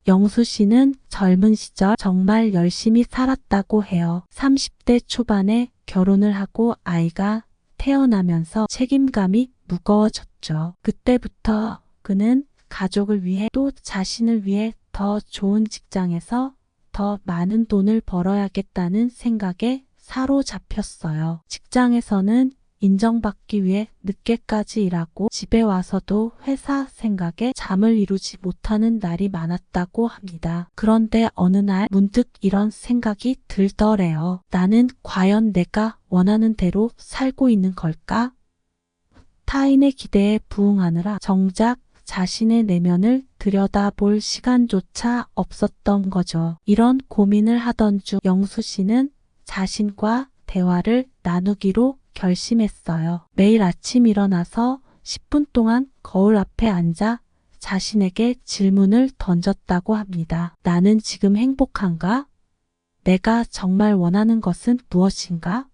영수 씨는 젊은 시절 정말 열심히 살았다고 해요. 30대 초반에 결혼을 하고 아이가 태어나면서 책임감이 무거워졌죠. 그때부터 그는 가족을 위해 또 자신을 위해 더 좋은 직장에서 더 많은 돈을 벌어야겠다는 생각에 사로잡혔어요. 직장에서는 인정받기 위해 늦게까지 일하고 집에 와서도 회사 생각에 잠을 이루지 못하는 날이 많았다고 합니다. 그런데 어느 날 문득 이런 생각이 들더래요. 나는 과연 내가 원하는 대로 살고 있는 걸까? 타인의 기대에 부응하느라 정작 자신의 내면을 들여다볼 시간조차 없었던 거죠. 이런 고민을 하던 중 영수 씨는 자신과 대화를 나누기로 결심했어요. 매일 아침 일어나서 10분 동안 거울 앞에 앉아 자신에게 질문을 던졌다고 합니다. 나는 지금 행복한가? 내가 정말 원하는 것은 무엇인가?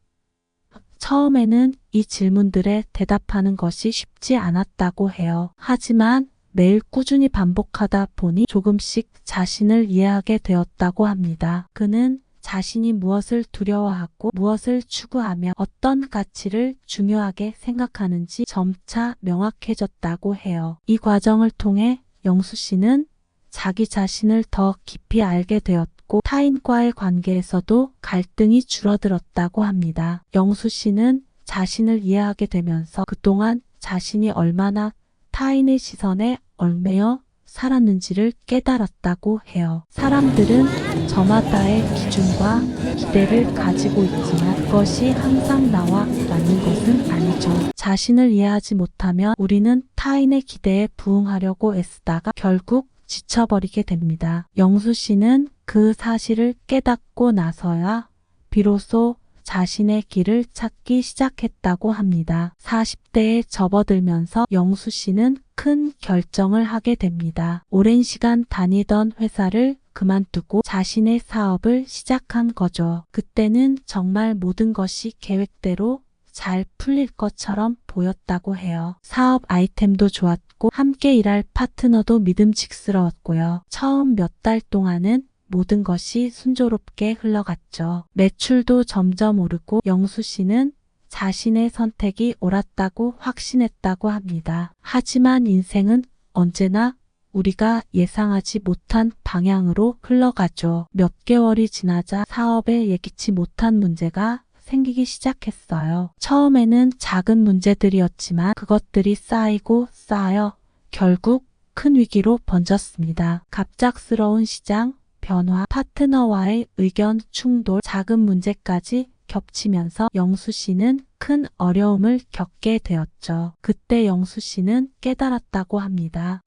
처음에는 이 질문들에 대답하는 것이 쉽지 않았다고 해요. 하지만 매일 꾸준히 반복하다 보니 조금씩 자신을 이해하게 되었다고 합니다. 그는 자신이 무엇을 두려워하고 무엇을 추구하며 어떤 가치를 중요하게 생각하는지 점차 명확해졌다고 해요. 이 과정을 통해 영수 씨는 자기 자신을 더 깊이 알게 되었고 타인과의 관계에서도 갈등이 줄어들었다고 합니다. 영수 씨는 자신을 이해하게 되면서 그동안 자신이 얼마나 타인의 시선에 얽매여 살았는지를 깨달았다고 해요. 사람들은 저마다의 기준과 기대를 가지고 있지만 그것이 항상 나와 맞는 것은 아니죠. 자신을 이해하지 못하면 우리는 타인의 기대에 부응하려고 애쓰다가 결국 지쳐버리게 됩니다. 영수 씨는 그 사실을 깨닫고 나서야 비로소 자신의 길을 찾기 시작했다고 합니다. 40대에 접어들면서 영수 씨는 큰 결정을 하게 됩니다. 오랜 시간 다니던 회사를 그만두고 자신의 사업을 시작한 거죠. 그때는 정말 모든 것이 계획대로 잘 풀릴 것처럼 보였다고 해요. 사업 아이템도 좋았고 함께 일할 파트너도 믿음직스러웠고요. 처음 몇 달 동안은 모든 것이 순조롭게 흘러갔죠. 매출도 점점 오르고 영수 씨는 자신의 선택이 옳았다고 확신했다고 합니다. 하지만 인생은 언제나 우리가 예상하지 못한 방향으로 흘러가죠. 몇 개월이 지나자 사업에 예기치 못한 문제가 생기기 시작했어요. 처음에는 작은 문제들이었지만 그것들이 쌓이고 쌓여 결국 큰 위기로 번졌습니다. 갑작스러운 시장 변화, 파트너와의 의견 충돌, 작은 문제까지 겹치면서 영수 씨는 큰 어려움을 겪게 되었죠. 그때 영수 씨는 깨달았다고 합니다.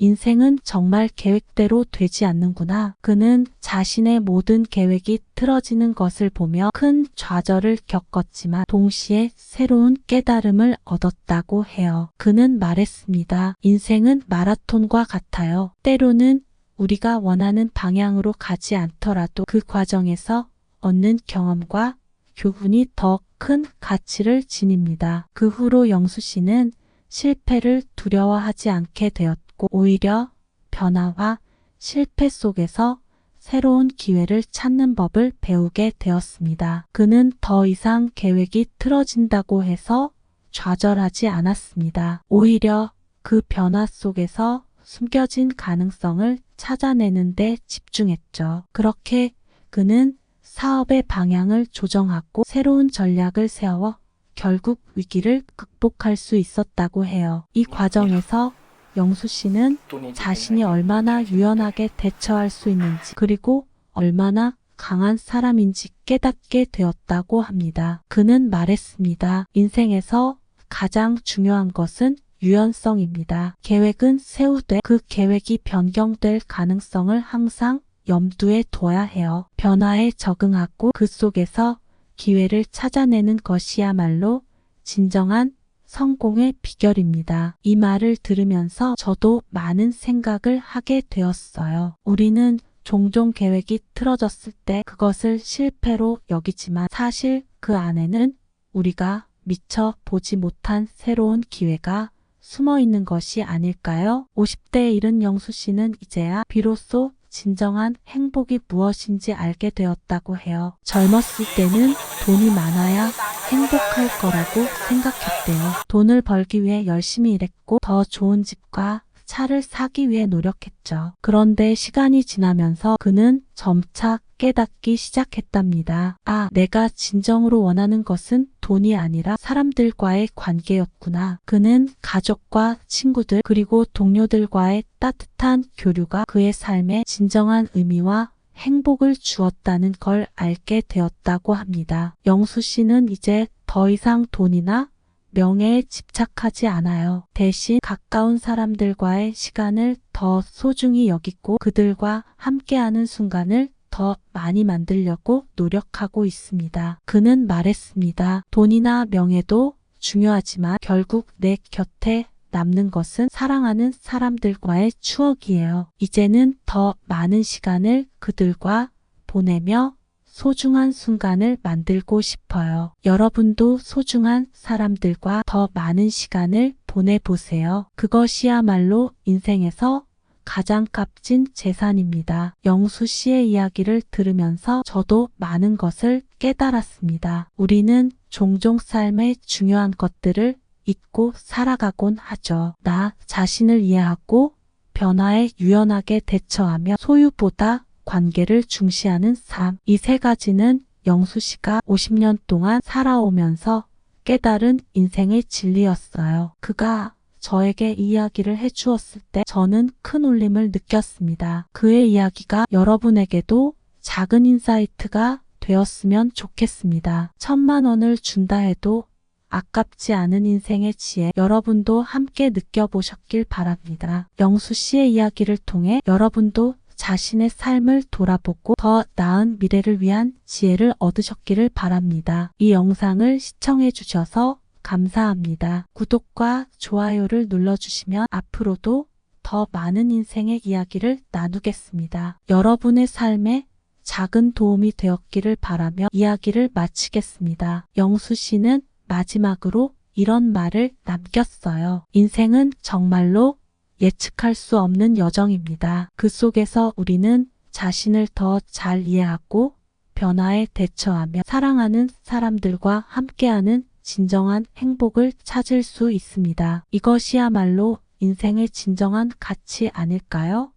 인생은 정말 계획대로 되지 않는구나. 그는 자신의 모든 계획이 틀어지는 것을 보며 큰 좌절을 겪었지만 동시에 새로운 깨달음을 얻었다고 해요. 그는 말했습니다. 인생은 마라톤과 같아요. 때로는 우리가 원하는 방향으로 가지 않더라도 그 과정에서 얻는 경험과 교훈이 더 큰 가치를 지닙니다. 그 후로 영수 씨는 실패를 두려워하지 않게 되었고 오히려 변화와 실패 속에서 새로운 기회를 찾는 법을 배우게 되었습니다. 그는 더 이상 계획이 틀어진다고 해서 좌절하지 않았습니다. 오히려 그 변화 속에서 숨겨진 가능성을 찾아내는 데 집중했죠. 그렇게 그는 사업의 방향을 조정하고 새로운 전략을 세워 결국 위기를 극복할 수 있었다고 해요. 이 과정에서 영수 씨는 자신이 얼마나 유연하게 대처할 수 있는지 그리고 얼마나 강한 사람인지 깨닫게 되었다고 합니다. 그는 말했습니다. 인생에서 가장 중요한 것은 유연성입니다. 계획은 세우되 그 계획이 변경될 가능성을 항상 염두에 둬야 해요. 변화에 적응하고 그 속에서 기회를 찾아내는 것이야말로 진정한 성공의 비결입니다. 이 말을 들으면서 저도 많은 생각을 하게 되었어요. 우리는 종종 계획이 틀어졌을 때 그것을 실패로 여기지만 사실 그 안에는 우리가 미처 보지 못한 새로운 기회가 숨어 있는 것이 아닐까요? 50대에 이른 영수 씨는 이제야 비로소 진정한 행복이 무엇인지 알게 되었다고 해요. 젊었을 때는 돈이 많아야 행복할 거라고 생각했대요. 돈을 벌기 위해 열심히 일했고 더 좋은 집과 차를 사기 위해 노력했죠. 그런데 시간이 지나면서 그는 점차 깨닫기 시작했답니다. 아, 내가 진정으로 원하는 것은 돈이 아니라 사람들과의 관계였구나. 그는 가족과 친구들 그리고 동료들과의 따뜻한 교류가 그의 삶에 진정한 의미와 행복을 주었다는 걸 알게 되었다고 합니다. 영수 씨는 이제 더 이상 돈이나 명예에 집착하지 않아요. 대신 가까운 사람들과의 시간을 더 소중히 여기고 그들과 함께하는 순간을 더 많이 만들려고 노력하고 있습니다. 그는 말했습니다. 돈이나 명예도 중요하지만 결국 내 곁에 남는 것은 사랑하는 사람들과의 추억이에요. 이제는 더 많은 시간을 그들과 보내며 소중한 순간을 만들고 싶어요. 여러분도 소중한 사람들과 더 많은 시간을 보내보세요. 그것이야말로 인생에서 가장 값진 재산입니다. 영수 씨의 이야기를 들으면서 저도 많은 것을 깨달았습니다. 우리는 종종 삶의 중요한 것들을 잊고 살아가곤 하죠. 나 자신을 이해하고 변화에 유연하게 대처하며 소유보다 관계를 중시하는 삶. 이 세 가지는 영수 씨가 50년 동안 살아오면서 깨달은 인생의 진리였어요. 그가 저에게 이 이야기를 해주었을 때 저는 큰 울림을 느꼈습니다. 그의 이야기가 여러분에게도 작은 인사이트가 되었으면 좋겠습니다. 1,000만 원을 준다 해도 아깝지 않은 인생의 지혜 여러분도 함께 느껴보셨길 바랍니다. 영수 씨의 이야기를 통해 여러분도 자신의 삶을 돌아보고 더 나은 미래를 위한 지혜를 얻으셨기를 바랍니다. 이 영상을 시청해 주셔서 감사합니다. 구독과 좋아요를 눌러주시면 앞으로도 더 많은 인생의 이야기를 나누겠습니다. 여러분의 삶에 작은 도움이 되었기를 바라며 이야기를 마치겠습니다. 영수 씨는 마지막으로 이런 말을 남겼어요. 인생은 정말로 예측할 수 없는 여정입니다. 그 속에서 우리는 자신을 더 잘 이해하고 변화에 대처하며 사랑하는 사람들과 함께하는 진정한 행복을 찾을 수 있습니다. 이것이야말로 인생의 진정한 가치 아닐까요?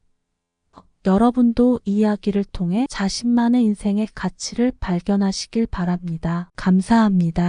여러분도 이 이야기를 통해 자신만의 인생의 가치를 발견하시길 바랍니다. 감사합니다.